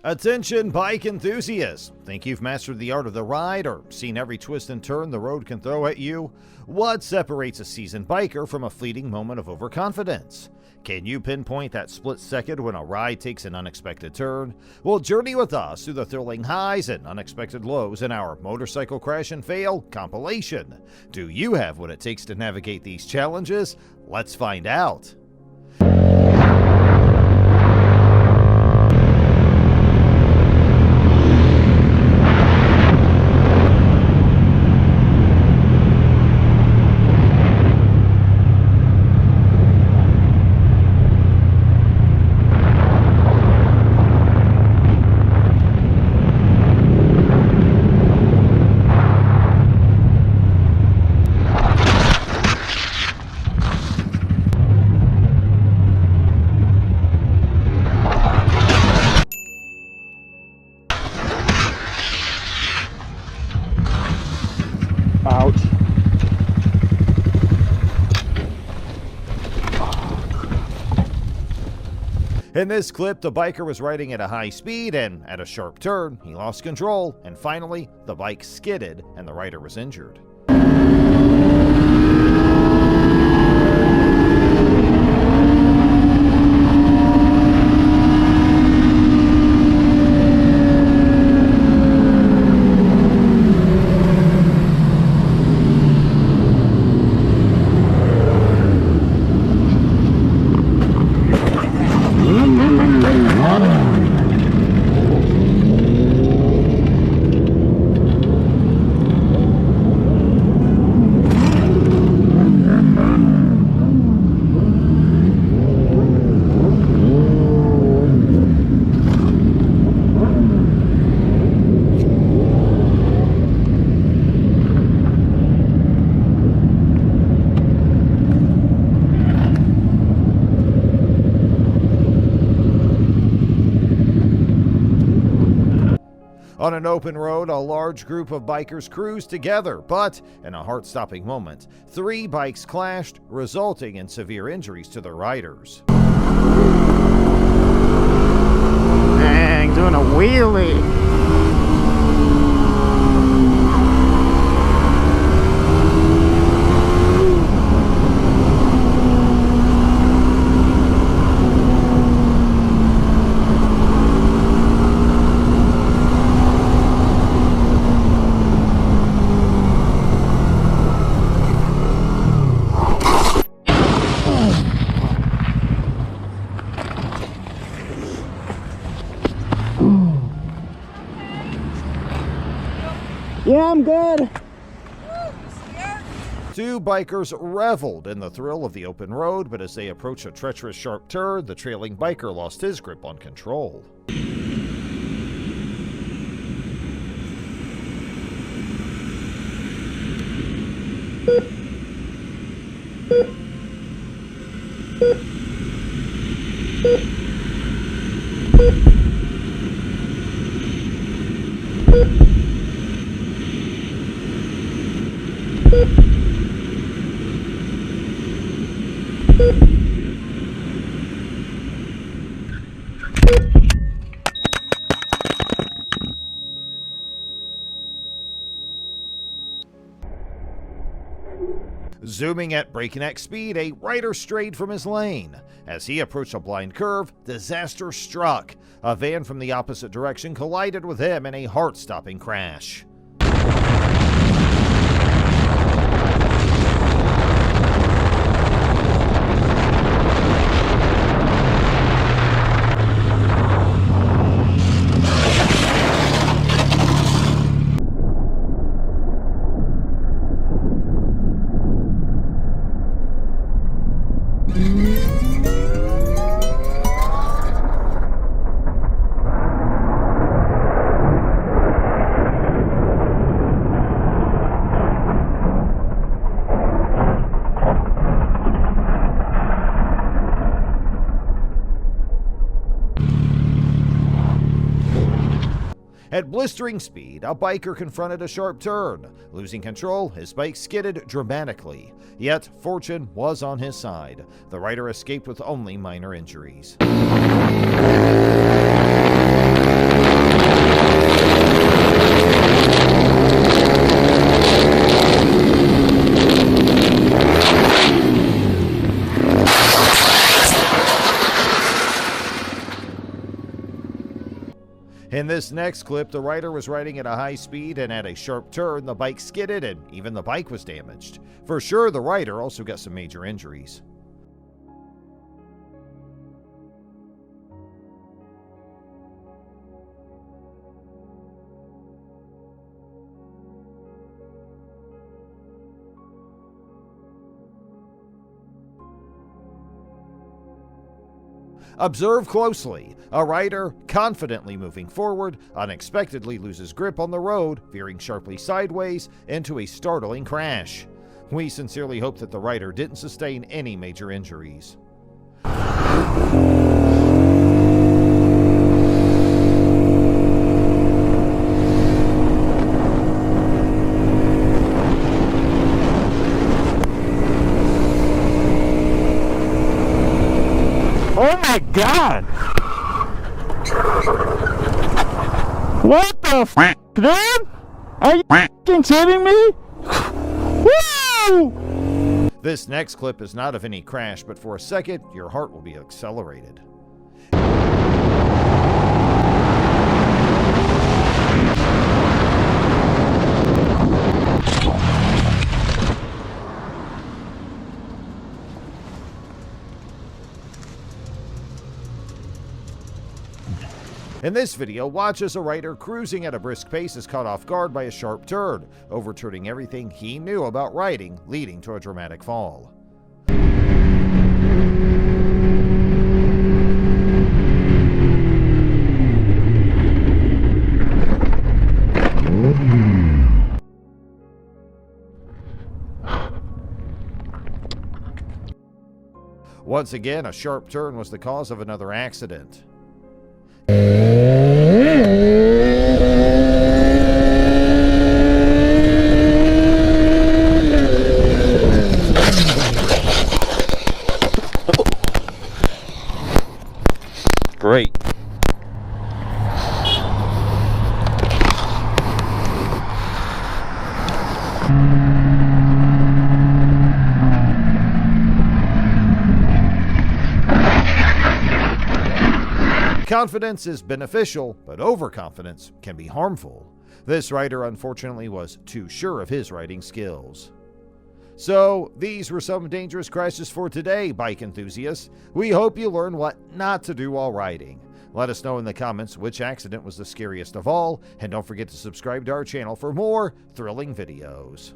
Attention bike enthusiasts! Think you've mastered the art of the ride or seen every twist and turn the road can throw at you? What separates a seasoned biker from a fleeting moment of overconfidence? Can you pinpoint that split second when a ride takes an unexpected turn? Well, journey with us through the thrilling highs and unexpected lows in our Motorcycle Crash and Fail compilation. Do you have what it takes to navigate these challenges? Let's find out. Ouch. In this clip, the biker was riding at a high speed and at a sharp turn, he lost control, and finally, the bike skidded and the rider was injured. On an open road, a large group of bikers cruised together, but in a heart-stopping moment, 3 bikes clashed, resulting in severe injuries to their riders. Dang, doing a wheelie. Yeah, I'm good. 2 bikers reveled in the thrill of the open road, but as they approached a treacherous sharp turn, the trailing biker lost his grip on control. Zooming at breakneck speed, a rider strayed from his lane. As he approached a blind curve, disaster struck. A van from the opposite direction collided with him in a heart-stopping crash. At blistering speed, a biker confronted a sharp turn. Losing control, his bike skidded dramatically. Yet, fortune was on his side. The rider escaped with only minor injuries. In this next clip, the rider was riding at a high speed and at a sharp turn, the bike skidded and even the bike was damaged. For sure, the rider also got some major injuries. Observe closely. A rider, confidently moving forward, unexpectedly loses grip on the road, veering sharply sideways into a startling crash. We sincerely hope that the rider didn't sustain any major injuries. Oh my god! What the f, dude? Are you f***ing kidding me? Woo! This next clip is not of any crash, but for a second, your heart will be accelerated. In this video, watch as a rider cruising at a brisk pace is caught off guard by a sharp turn, overturning everything he knew about riding, leading to a dramatic fall. Once again, a sharp turn was the cause of another accident. Great. Confidence is beneficial, but overconfidence can be harmful. This rider unfortunately was too sure of his riding skills. So, these were some dangerous crashes for today, bike enthusiasts. We hope you learn what not to do while riding. Let us know in the comments which accident was the scariest of all, and don't forget to subscribe to our channel for more thrilling videos.